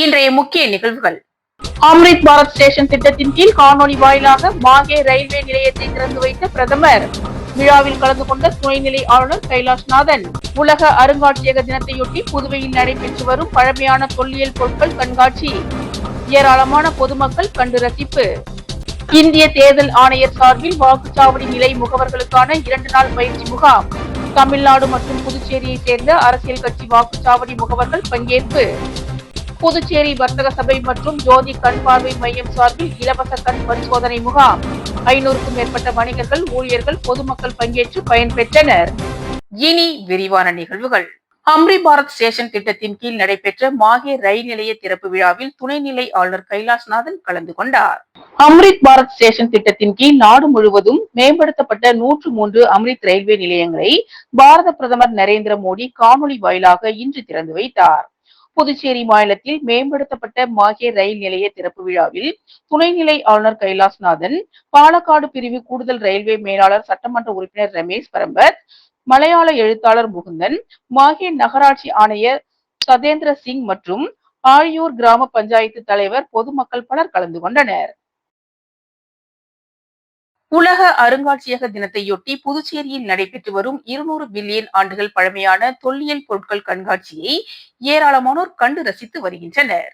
இன்றைய முக்கிய நிகழ்வுகள். அம்ரித் பாரத் ஸ்டேஷன் திட்டத்தின் கீழ் காணொலி வாயிலாக மாகே ரயில்வே நிலையத்தை திறந்து வைத்த பிரதமர். விழாவில் கலந்து கொண்ட துணைநிலை ஆளுநர் கைலாஷ்நாதன். உலக அருங்காட்சியக தினத்தையொட்டி புதுவையில் நடைபெற்று வரும் பழமையான தொல்லியல் பொருட்கள் கண்காட்சி. ஏராளமான பொதுமக்கள் கண்டு ரசிப்பு. இந்திய தேர்தல் ஆணையர் சார்பில் வாக்குச்சாவடி நிலை முகவர்களுக்கான 2 நாள் பயிற்சி முகாம். தமிழ்நாடு மற்றும் புதுச்சேரியை சேர்ந்த அரசியல் கட்சி வாக்குச்சாவடி முகவர்கள் பங்கேற்பு. புதுச்சேரி வர்த்தக சபை மற்றும் ஜோதி கண் பார்வை மையம் சார்பில் இலவச கண் பரிசோதனை முகாம். 500க்கும் மேற்பட்ட வணிகர்கள், ஊழியர்கள், பொதுமக்கள் பங்கேற்று பயன்பெற்றனர். இனி விரிவான நிகழ்வுகள். அம்ரி பாரத் ஸ்டேஷன் திட்டத்தின் கீழ் நடைபெற்ற மாகே ரயில் நிலைய திறப்பு விழாவில் துணைநிலை ஆளுநர் கைலாஷ்நாதன் கலந்து கொண்டார். அம்ரித் பாரத் ஸ்டேஷன் திட்டத்தின் கீழ் நாடு முழுவதும் மேம்படுத்தப்பட்ட 103 அம்ரித் ரயில்வே நிலையங்களை பாரத பிரதமர் நரேந்திர மோடி காணொலி வாயிலாக இன்று திறந்து வைத்தார். புதுச்சேரி மாநிலத்தில் மேம்படுத்தப்பட்ட மாகே ரயில் நிலைய திறப்பு விழாவில் துணைநிலை ஆளுநர் கைலாஷ்நாதன், பாலக்காடு பிரிவு கூடுதல் ரயில்வே மேலாளர் சட்டமன்ற உறுப்பினர் ரமேஷ் பரம்பத், மலையாள எழுத்தாளர் முகுந்தன், மாகே நகராட்சி ஆணையர் சதேந்திர சிங் மற்றும் ஆழியூர் கிராம பஞ்சாயத்து தலைவர், பொதுமக்கள் பலர் கலந்து கொண்டனர். உலக அருங்காட்சியக தினத்தையொட்டி புதுச்சேரியில் நடைபெற்று வரும் 200 பில்லியன் ஆண்டுகள் பழமையான தொல்லியல் பொருட்கள் கண்காட்சியை ஏராளமானோர் கண்டு ரசித்து வருகின்றனர்.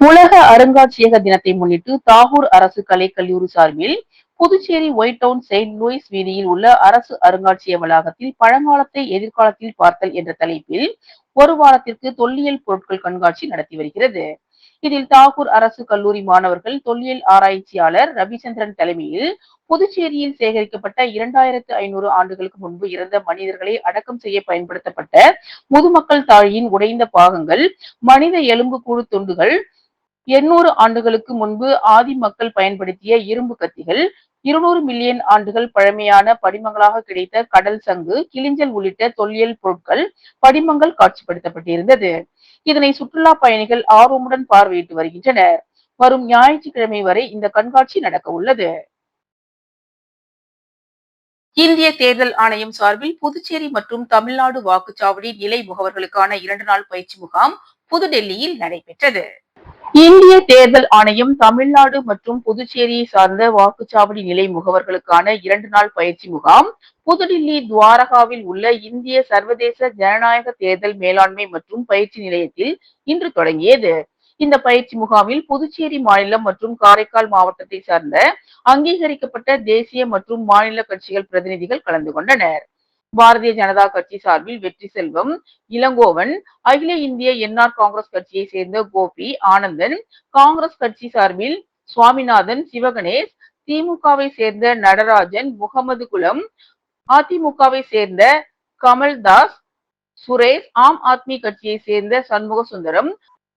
உலக அருங்காட்சியக தினத்தை முன்னிட்டு தாகூர் அரசு கலைக்கல்லூரி சார்பில் Puducherry white town saint Louis வீதியில் உள்ள அரசு அருங்காட்சியக வளாகத்தில் பழங்காலத்தை எதிர்காலத்தில் பார்த்தல் என்ற தலைப்பில் ஒரு வாரத்திற்கு தொல்லியல் பொருட்கள் கண்காட்சி நடத்தி வருகிறது. இதில் தாகூர் அரசு கல்லூரி மாணவர்கள், தொல்லியல் ஆராய்ச்சியாளர் ரவிச்சந்திரன் தலைமையில் புதுச்சேரியில் சேகரிக்கப்பட்ட 2500 ஆண்டுகளுக்கு முன்பு இறந்த மனிதர்களை அடக்கம் செய்ய பயன்படுத்தப்பட்ட முதுமக்கள் தாழியின் உடைந்த பாகங்கள், மனித எலும்பு கூடு துண்டுகள், 800 ஆண்டுகளுக்கு முன்பு ஆதி மக்கள் பயன்படுத்திய இரும்பு கத்திகள், 200 மில்லியன் ஆண்டுகள் பழமையான படிமங்களாக கிடைத்த கடல் சங்கு, கிளிஞ்சல் உள்ளிட்ட தொல்லியல் பொருட்கள் படிமங்கள் காட்சிப்படுத்தப்பட்டிருந்தது. இதனை சுற்றுலா பயணிகள் ஆர்வமுடன் பார்வையிட்டு வருகின்றனர். வரும் ஞாயிற்றுக்கிழமை வரை இந்த கண்காட்சி நடக்க உள்ளது. இந்திய தேர்தல் ஆணையம் சார்பில் புதுச்சேரி மற்றும் தமிழ்நாடு வாக்குச்சாவடி நிலை முகவர்களுக்கான 2 நாள் பயிற்சி முகாம் புதுடெல்லியில் நடைபெற்றது. இந்திய தேர்தல் ஆணையம் தமிழ்நாடு மற்றும் புதுச்சேரியை சார்ந்த வாக்குச்சாவடி நிலை முகவர்களுக்கான 2 நாள் பயிற்சி முகாம் புதுடில்லி துவாரகாவில் உள்ள இந்திய சர்வதேச ஜனநாயக தேர்தல் மேலாண்மை மற்றும் பயிற்சி நிலையத்தில் இன்று தொடங்கியது. இந்த பயிற்சி முகாமில் புதுச்சேரி மாநிலம் மற்றும் காரைக்கால் மாவட்டத்தை சார்ந்த அங்கீகரிக்கப்பட்ட தேசிய மற்றும் மாநில கட்சிகள் பிரதிநிதிகள் கலந்து கொண்டனர். பாரதிய ஜனதா கட்சி சார்பில் வெற்றி செல்வம், இளங்கோவன், அகில இந்திய என்ஆர் காங்கிரஸ் கட்சியை சேர்ந்த கோபி ஆனந்தன், காங்கிரஸ் கட்சி சார்பில் சுவாமிநாதன், சிவகணேஷ், திமுகவை சேர்ந்த நடராஜன், முகமது குலம், அதிமுகவை சேர்ந்த கமல்தாஸ், சுரேஷ், ஆம் ஆத்மி கட்சியை சேர்ந்த சண்முக சுந்தரம்,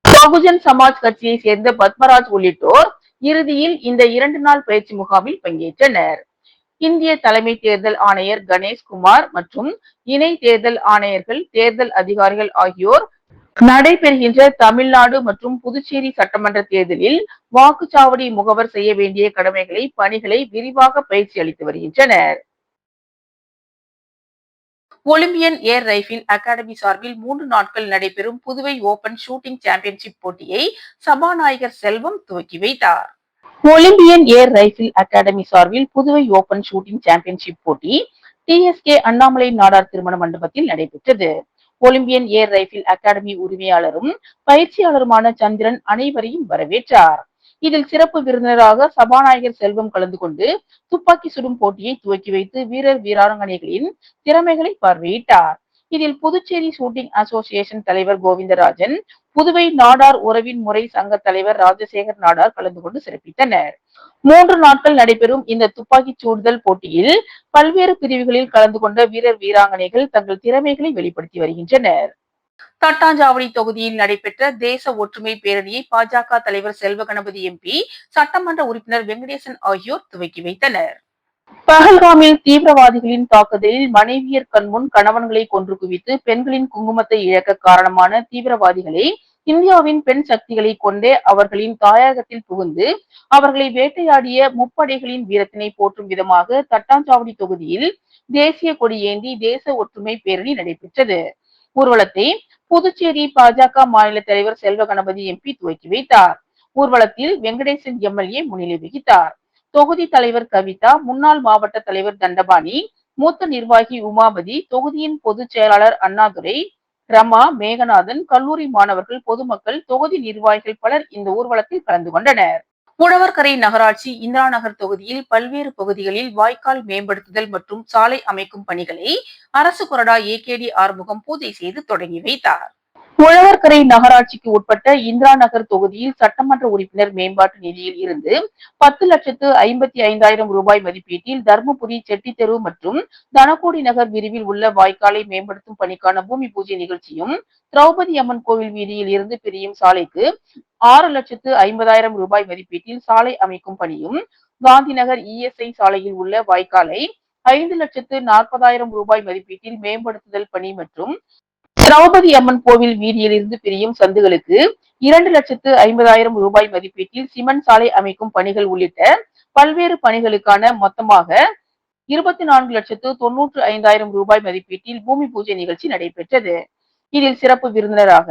பகுஜன் சமாஜ் கட்சியை சேர்ந்த பத்மராஜ் உள்ளிட்டோர் இறுதியில் இந்த 2 நாள் பயிற்சி முகாமில் பங்கேற்றனர். இந்திய தலைமை தேர்தல் ஆணையர் கணேஷ்குமார் மற்றும் இணை தேர்தல் ஆணையர்கள், தேர்தல் அதிகாரிகள் ஆகியோர் நடைபெறுகின்ற தமிழ்நாடு மற்றும் புதுச்சேரி சட்டமன்ற தேர்தலில் வாக்குச்சாவடி முகவர் செய்ய வேண்டிய பணிகளை விரிவாக பயிற்சி அளித்து வருகின்றனர். ஒலிம்பியன் ஏர் ரைபிள் அகாடமி சார்பில் 3 நாட்கள் நடைபெறும் புதுவை ஓபன் ஷூட்டிங் சாம்பியன்ஷிப் போட்டியை சபாநாயகர் செல்வம் துவக்கி வைத்தார். ஒலிம்பியன் ஏர் ரைபிள் அகாடமி சார்பில் புதுவை ஓபன் ஷூட்டிங் சாம்பியன்ஷிப் போட்டி டிஎஸ்கே அண்ணாமலை நாடார் திருமண மண்டபத்தில் நடைபெற்றது. ஒலிம்பியன் ஏர் ரைபிள் அகாடமி உரிமையாளரும் பயிற்சியாளருமான சந்திரன் அனைவரையும் வரவேற்றார். இதில் சிறப்பு விருந்தினராக சபாநாயகர் செல்வம் கலந்து கொண்டு துப்பாக்கி சுடும் போட்டியை துவக்கி வைத்து வீரர் வீராங்கனைகளின் திறமைகளை பார்வையிட்டார். இதில் புதுச்சேரி ஷூட்டிங் அசோசியேஷன் தலைவர் கோவிந்தராஜன், புதுவை நாடார் உறவின் முறை சங்க தலைவர் ராஜசேகர் நாடார் கலந்து கொண்டு சிறப்பித்தனர். 3 நாட்கள் நடைபெறும் இந்த துப்பாக்கி சூடுதல் போட்டியில் பல்வேறு பிரிவுகளில் கலந்து கொண்ட வீரர் வீராங்கனைகள் தங்கள் திறமைகளை வெளிப்படுத்தி வருகின்றனர். தட்டாஞ்சாவடி தொகுதியில் நடைபெற்ற தேச ஒற்றுமை பேரணியை பாஜக தலைவர் செல்வ கணபதி எம்பி, சட்டமன்ற உறுப்பினர் வெங்கடேசன் ஆகியோர் துவக்கி வைத்தனர். பஹல்காமில் தீவிரவாதிகளின் தாக்குதலில் மனைவியர் கண்முன் கணவன்களை கொன்று குவித்து பெண்களின் குங்குமத்தை இழக்க காரணமான தீவிரவாதிகளை இந்தியாவின் பெண் சக்திகளை கொண்டே அவர்களின் தாயகத்தில் புகுந்து அவர்களை வேட்டையாடிய முப்படைகளின் வீரத்தினை போற்றும் விதமாக தட்டாஞ்சாவடி தொகுதியில் தேசிய கொடி ஏந்தி தேச ஒற்றுமை பேரணி நடைபெற்றது. ஊர்வலத்தை புதுச்சேரி பாஜக மாநில தலைவர் செல்வ கணபதி எம்பி துவக்கி வைத்தார். ஊர்வலத்தில் வெங்கடேசன் எம்எல்ஏ முன்னிலை வகித்தார். தொகுதி தலைவர் கவிதா, முன்னாள் மாவட்ட தலைவர் தண்டபாணி, மூத்த நிர்வாகி உமாபதி, தொகுதியின் பொதுச் செயலாளர் அண்ணாதுரை, ரமா, மேகநாதன், கல்லூரி மாணவர்கள், பொதுமக்கள், தொகுதி நிர்வாகிகள் பலர் இந்த ஊர்வலத்தில் கலந்து கொண்டனர். உழவர்கரை நகராட்சி இந்திரா நகர் தொகுதியில் பல்வேறு பகுதிகளில் வாய்க்கால் மேம்படுத்துதல் மற்றும் சாலை அமைக்கும் பணிகளை அரசு கொறடா ஏகேடி ஆறுமுகம் பூஜை செய்து தொடங்கி வைத்தார். உழவர்கரை நகராட்சிக்கு உட்பட்ட இந்திரா நகர் தொகுதியில் சட்டமன்ற உறுப்பினர் மேம்பாட்டு நிதியில் இருந்து 10,55,000 ரூபாய் மதிப்பீட்டில் தர்மபுரி செட்டித்தெரு மற்றும் தனக்கோடி நகர் விரிவில் உள்ள வாய்க்காலை மேம்படுத்தும் பணிக்கான பூமி பூஜை நிகழ்ச்சியும், திரௌபதி அம்மன் கோவில் வீதியில் இருந்து பிரியும் சாலைக்கு 6,50,000 ரூபாய் மதிப்பீட்டில் சாலை அமைக்கும் பணியும், காந்திநகர் இஎஸ்ஐ சாலையில் உள்ள வாய்க்காலை 5,40,000 ரூபாய் மதிப்பீட்டில் மேம்படுத்துதல் பணி மற்றும் திரௌபதி அம்மன் கோவில் வீதியில் இருந்து பிரியும் சந்துகளுக்கு 2,50,000 ரூபாய் மதிப்பீட்டில் சிமெண்ட் சாலை அமைக்கும் பணிகள் உள்ளிட்ட பல்வேறு பணிகளுக்கான மொத்தமாக 24,95,000 ரூபாய் மதிப்பீட்டில் பூமி பூஜை நிகழ்ச்சி நடைபெற்றது. இதில் சிறப்பு விருந்தினராக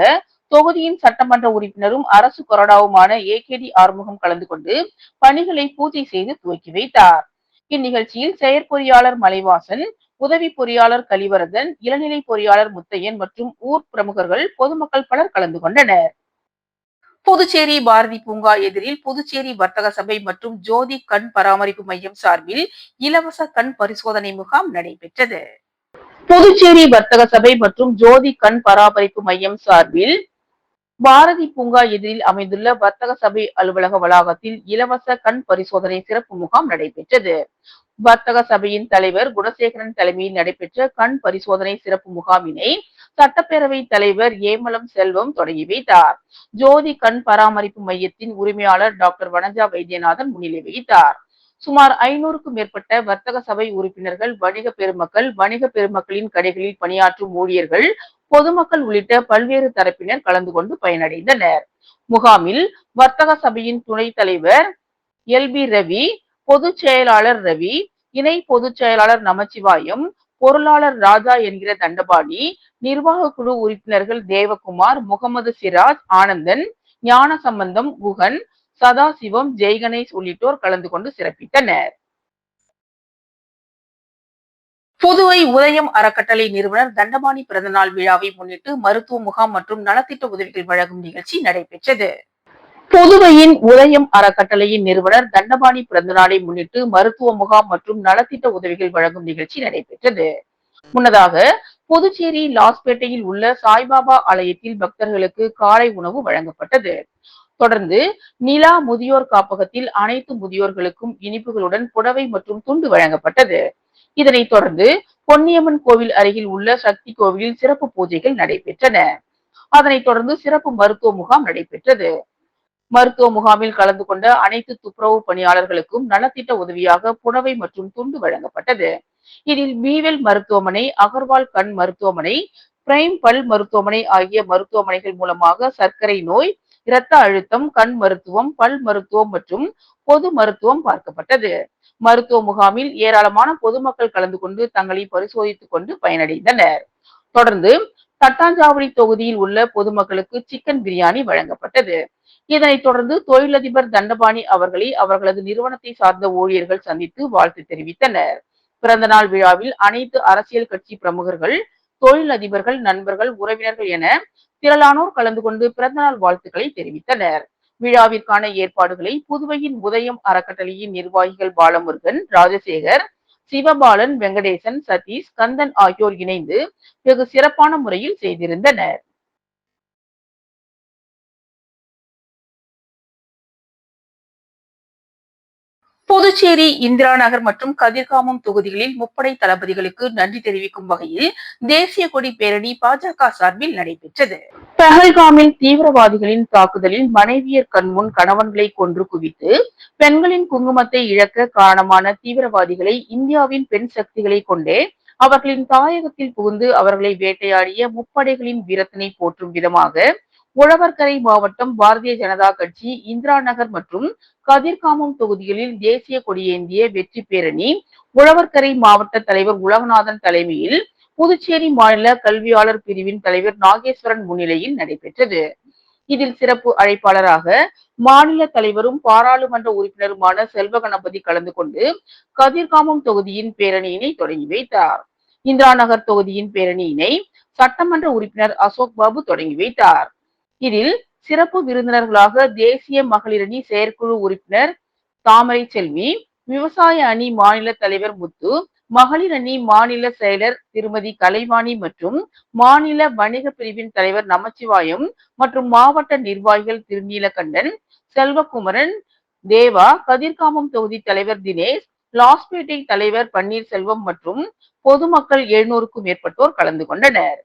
தொகுதியின் சட்டமன்ற உறுப்பினரும் அரசு கொறடாவுமான ஏகேடி ஆறுமுகம் கலந்து கொண்டு பணிகளை பூஜை செய்து துவக்கி வைத்தார். இந்நிகழ்ச்சியில் செயற்பொறியாளர் மலைவாசன், உதவி பொறியாளர் கலிவரதன், இளநிலை பொறியாளர் முத்தையன் மற்றும் ஊர் பிரமுகர்கள், பொதுமக்கள் பலர் கலந்து கொண்டனர். புதுச்சேரி பாரதி பூங்கா எதிரில் புதுச்சேரி வர்த்தக சபை மற்றும் ஜோதி கண் பராமரிப்பு மையம் சார்பில் இலவச கண் பரிசோதனை முகாம் நடைபெற்றது. புதுச்சேரி வர்த்தக சபை மற்றும் ஜோதி கண் பராமரிப்பு மையம் சார்பில் பாரதி பூங்கா எதிரில் அமைந்துள்ள வர்த்தக சபை அலுவலக வளாகத்தில் இலவச கண் பரிசோதனை சிறப்பு முகாம் நடைபெற்றது. வர்த்தக சபையின் தலைவர் குணசேகரன் தலைமையில் நடைபெற்ற கண் பரிசோதனை சிறப்பு முகாமினை சட்டப்பேரவை தலைவர் ஏமலம் செல்வம் தொடங்கி வைத்தார். ஜோதி கண் பராமரிப்பு மையத்தின் உரிமையாளர் டாக்டர் வனஜா வைத்தியநாதன் முன்னிலை வகித்தார். சுமார் 500க்கும் மேற்பட்ட வர்த்தக சபை உறுப்பினர்கள், வணிக பெருமக்களின் கடைகளில் பணியாற்றும் ஊழியர்கள், பொதுமக்கள் உள்ளிட்ட பல்வேறு தரப்பினர் கலந்து கொண்டு பயனடைந்தனர். முகாமில் வர்த்தக சபையின் துணைத் தலைவர் எல்.பி. ரவி, பொதுச் செயலாளர் ரவி, இணை பொதுச் செயலாளர் நமச்சிவாயம், பொருளாளர் ராஜா என்கிற தண்டபாணி, நிர்வாக குழு உறுப்பினர்கள் தேவகுமார், முகமது சிராஜ், ஆனந்தன், ஞானசம்பந்தம், குகன், சதாசிவம், ஜெய்கணேஷ் உள்ளிட்டோர் கலந்து கொண்டு சிறப்பித்தனர். புதுவை உதயம் அறக்கட்டளை நிறுவனர் தண்டபாணி பிறந்தநாள் விழாவை முன்னிட்டு மருத்துவ முகாம் மற்றும் நலத்திட்ட உதவிகள் வழங்கும் நிகழ்ச்சி நடைபெற்றது. புதுவையின் உதயம் அறக்கட்டளையின் நிறுவனர் தண்டபாணி பிறந்தநாளை முன்னிட்டு மருத்துவ முகாம் மற்றும் நலத்திட்ட உதவிகள் வழங்கும் நிகழ்ச்சி நடைபெற்றது. முன்னதாக புதுச்சேரி லாஸ்பேட்டையில் உள்ள சாய்பாபா ஆலயத்தில் பக்தர்களுக்கு காலை உணவு வழங்கப்பட்டது. தொடர்ந்து நிலா முதியோர் காப்பகத்தில் அனைத்து முதியோர்களுக்கும் இனிப்புகளுடன் புடவை மற்றும் துண்டு வழங்கப்பட்டது. இதனைத் தொடர்ந்து பொன்னியம்மன் கோவில் அருகில் உள்ள சக்தி கோவிலில் சிறப்பு பூஜைகள் நடைபெற்றன. அதனைத் தொடர்ந்து சிறப்பு மருத்துவ முகாம் நடைபெற்றது. மருத்துவ முகாமில் கலந்து கொண்ட அனைத்து துப்புரவு பணியாளர்களுக்கும் நலத்திட்ட உதவியாக புடவை மற்றும் துண்டு வழங்கப்பட்டது. இதில் பிவெல் மருத்துவமனை, அகர்வால் கண் மருத்துவமனை, பிரைம் பல் மருத்துவமனை ஆகிய மருத்துவமனைகள் மூலமாக சர்க்கரை நோய், இரத்த அழுத்தம், கண் மருத்துவம், பல் மருத்துவம் மற்றும் பொது மருத்துவம் பார்க்கப்பட்டது. மருத்துவ முகாமில் ஏராளமான பொதுமக்கள் கலந்து கொண்டு தங்களை பரிசோதித்துக் கொண்டு பயனடைந்தனர். தொடர்ந்து தட்டாஞ்சாவடி தொகுதியில் உள்ள பொதுமக்களுக்கு சிக்கன் பிரியாணி வழங்கப்பட்டது. இதனைத் தொடர்ந்து தொழிலதிபர் தண்டபாணி அவர்களை அவர்களது நிறுவனத்தை சார்ந்த ஊழியர்கள் சந்தித்து வாழ்த்து தெரிவித்தனர். பிறந்தநாள் விழாவில் அனைத்து அரசியல் கட்சி பிரமுகர்கள், தொழிலதிபர்கள், நண்பர்கள், உறவினர்கள் என திரளானோர் கலந்து கொண்டு பிறந்தநாள் வாழ்த்துக்களை தெரிவித்தனர். விழாவிற்கான ஏற்பாடுகளை புதுவையின் உதயம் அறக்கட்டளையின் நிர்வாகிகள் பாலமுருகன், ராஜசேகர், சிவபாலன், வெங்கடேசன், சதீஷ், கந்தன் ஆகியோர் இணைந்து வெகு சிறப்பான முறையில் செய்திருந்தனர். புதுச்சேரி இந்திரா நகர் மற்றும் கதிர்காமம் தொகுதிகளில் முப்படை தளபதிகளுக்கு நன்றி தெரிவிக்கும் வகையில் தேசிய கொடி பேரணி பாஜக சார்பில் நடைபெற்றது. பஹல்காமில் தீவிரவாதிகளின் தாக்குதலில் மனைவியர் கண்முன் கணவன்களை கொன்று குவித்து பெண்களின் குங்குமத்தை இழக்க காரணமான தீவிரவாதிகளை இந்தியாவின் பெண் சக்திகளை கொண்டே அவர்களின் தாயகத்தில் புகுந்து அவர்களை வேட்டையாடிய முப்படைகளின் வீரத்தினை போற்றும் விதமாக உழவர்கரை மாவட்டம் பாரதிய ஜனதா கட்சி இந்திரா நகர் மற்றும் கதிர்காமம் தொகுதிகளில் தேசிய கொடியேந்திய வெற்றி பேரணி உழவர்கரை மாவட்ட தலைவர் உலகநாதன் தலைமையில் புதுச்சேரி மாநில கல்வியாளர் பிரிவின் தலைவர் நாகேஸ்வரன் முன்னிலையில் நடைபெற்றது. இதில் சிறப்பு அழைப்பாளராக மாநில தலைவரும் பாராளுமன்ற உறுப்பினருமான செல்வ கணபதி கலந்து கொண்டு கதிர்காமம் தொகுதியின் பேரணியினை தொடங்கி வைத்தார். இந்திரா நகர் தொகுதியின் பேரணியினை சட்டமன்ற உறுப்பினர் அசோக் பாபு தொடங்கி வைத்தார். இதில் சிறப்பு விருந்தினர்களாக தேசிய மகளிரணி செயற்குழு உறுப்பினர் தாமரை செல்வி, விவசாய அணி மாநில தலைவர் முத்து, மகளிர் அணி மாநில செயலர் திருமதி கலைவாணி மற்றும் மாநில வணிக பிரிவின் தலைவர் நமச்சிவாயம் மற்றும் மாவட்ட நிர்வாகிகள் திருநீலகண்டன், செல்வகுமரன், தேவா, கதிர்காமம் தொகுதி தலைவர் தினேஷ், லாஸ்பேட்டை தலைவர் பன்னீர்செல்வம் மற்றும் பொதுமக்கள் 700க்கும் மேற்பட்டோர் கலந்து கொண்டனர்.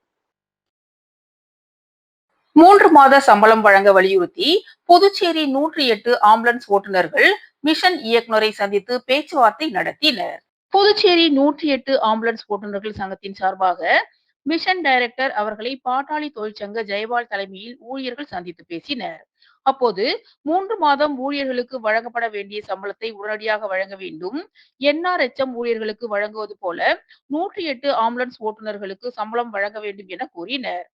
3 மாத சம்பளம் வழங்க வலியுறுத்தி புதுச்சேரி 108 ஆம்புலன்ஸ் ஓட்டுநர்கள் மிஷன் இயக்குநரை சந்தித்து பேச்சுவார்த்தை நடத்தினர். புதுச்சேரி 108 ஆம்புலன்ஸ் ஓட்டுநர்கள் சங்கத்தின் சார்பாக மிஷன் டைரக்டர் அவர்களை பாட்டாளி தொழிற்சங்க ஜெயபால் தலைமையில் ஊழியர்கள் சந்தித்து பேசினர். அப்போது 3 மாதம் ஊழியர்களுக்கு வழங்கப்பட வேண்டிய சம்பளத்தை உடனடியாக வழங்க வேண்டும், NRHM ஊழியர்களுக்கு வழங்குவது போல 108 ஆம்புலன்ஸ் ஓட்டுநர்களுக்கு சம்பளம் வழங்க வேண்டும் என கூறினர்.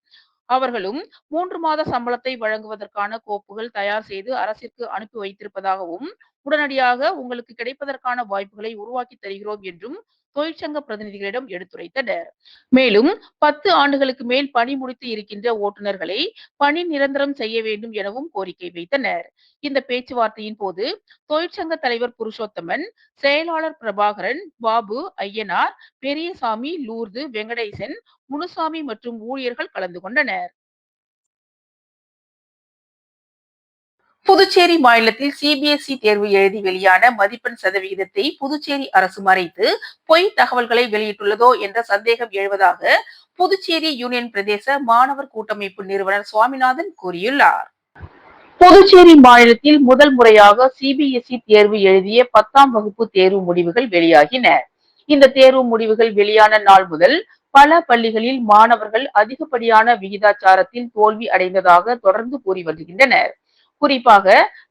அவர்களும் 3 மாத சம்பளத்தை வழங்குவதற்கான கோப்புகள் தயார் செய்து அரசிற்கு அனுப்பி வைத்திருப்பதாகவும், உடனடியாக உங்களுக்கு கிடைப்பதற்கான வாய்ப்புகளை உருவாக்கி தருகிறோம் என்றும் தொழிற்சங்க பிரதிநிதிகளிடம் எடுத்துரைத்தனர். மேலும் 10 ஆண்டுகளுக்கு மேல் பணி முடித்து இருக்கின்ற ஓட்டுநர்களை பணி நிரந்தரம் செய்ய வேண்டும் எனவும் கோரிக்கை வைத்தனர். இந்த பேச்சுவார்த்தையின் போது தொழிற்சங்க தலைவர் புருஷோத்தமன், செயலாளர் பிரபாகரன், பாபு, ஐயனார், பெரியசாமி, லூர்து, வெங்கடேசன், முனுசாமி மற்றும் ஊழியர்கள் கலந்து கொண்டனர். புதுச்சேரி மாநிலத்தில் CBSE தேர்வு எழுதி வெளியான மதிப்பெண் சதவிகிதத்தை புதுச்சேரி அரசு மறைத்து பொய் தகவல்களை வெளியிட்டுள்ளதோ என்ற சந்தேகம் எழுவதாக புதுச்சேரி யூனியன் பிரதேச மாணவர் கூட்டமைப்பு நிறுவனர் சுவாமிநாதன் கூறியுள்ளார். புதுச்சேரி மாநிலத்தில் முதல் முறையாக CBSE தேர்வு எழுதிய 10ஆம் வகுப்பு தேர்வு முடிவுகள் வெளியாகின. இந்த தேர்வு முடிவுகள் வெளியான நாள் முதல் பல பள்ளிகளில் மாணவர்கள் அதிகப்படியான விகிதாச்சாரத்தில் தோல்வி அடைந்ததாக தொடர்ந்து கூறி வருகின்றனர். குறிப்பாக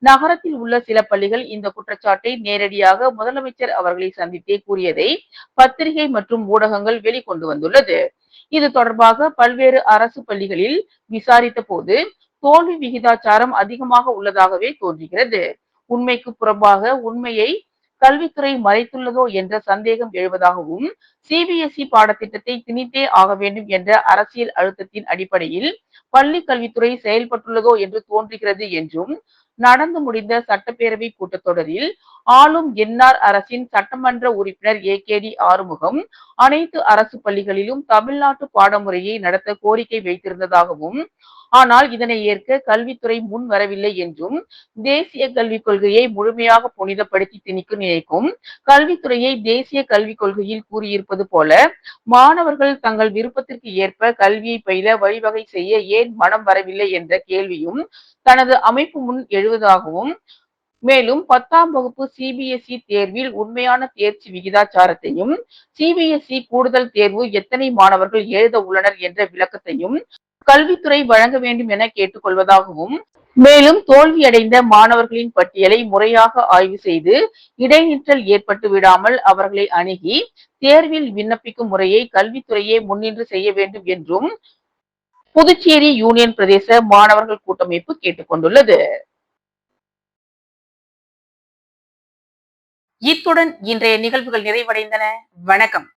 நகரத்தில் உள்ள சில பள்ளிகள் இந்த குற்றச்சாட்டை நேரடியாக முதலமைச்சர் அவர்களை சந்தித்தே கூறியதை பத்திரிகை மற்றும் ஊடகங்கள் வெளிக்கொண்டு வந்துள்ளது. இது தொடர்பாக பல்வேறு அரசு பள்ளிகளில் விசாரித்த போது தோல்வி விகிதாச்சாரம் அதிகமாக உள்ளதாகவே தோன்றுகிறது. உண்மைக்கு புறம்பாக உண்மையை கல்வித்துறை மறைத்துள்ளதோ என்ற சந்தேகம் எழுவதாகவும், CBSE பாடத்திட்டத்தை திணித்தே ஆக வேண்டும் என்ற அரசியல் அழுத்தத்தின் அடிப்படையில் பள்ளி கல்வித்துறை செயல்பட்டுள்ளதோ என்று தோன்றுகிறது என்றும், நடந்து முடிந்த சட்டப்பேரவை கூட்டத்தொடரில் ஆளும் NR அரசின் சட்டமன்ற உறுப்பினர் AKD ஆறுமுகம் அனைத்து அரசு பள்ளிகளிலும் தமிழ்நாட்டு பாடமுறையை நடத்த கோரிக்கை வைத்திருந்ததாகவும், ஆனால் இதனை ஏற்க கல்வித்துறை முன் வரவில்லை என்றும், தேசிய கல்விக் கொள்கையை முழுமையாக புனிதப்படுத்தி திணிக்க நினைக்கும் கல்வித்துறையை தேசிய கல்விக் கொள்கையில் கூறியிருப்பது போல மாணவர்கள் தங்கள் விருப்பத்திற்கு ஏற்ப கல்வியை பயில வழிவகை செய்ய ஏன் மனம் வரவில்லை என்ற கேள்வியும் தனது அமைப்பு முன் எழுவதாகவும், மேலும் 10ஆம் வகுப்பு CBSE தேர்வில் உண்மையான தேர்ச்சி விகிதாச்சாரத்தையும், CBSE கூடுதல் தேர்வு எத்தனை மாணவர்கள் எழுத உள்ளனர் என்ற விளக்கத்தையும் கல்வித்துறை வழங்க வேண்டும் என கேட்டுக்கொள்வதாகவும், மேலும் தோல்வியடைந்த மாணவர்களின் பட்டியலை முறையாக ஆய்வு செய்து இடைநிற்றல் ஏற்பட்டு விடாமல் அவர்களை அணுகி தேர்வில் விண்ணப்பிக்கும் முறையை கல்வித்துறையே முன்னின்று செய்ய வேண்டும் என்றும் புதுச்சேரி யூனியன் பிரதேச மாணவர்கள் கூட்டமைப்பு கேட்டுக்கொண்டுள்ளது. இத்துடன் இன்றைய நிகழ்வுகள் நிறைவடைந்தன. வணக்கம்.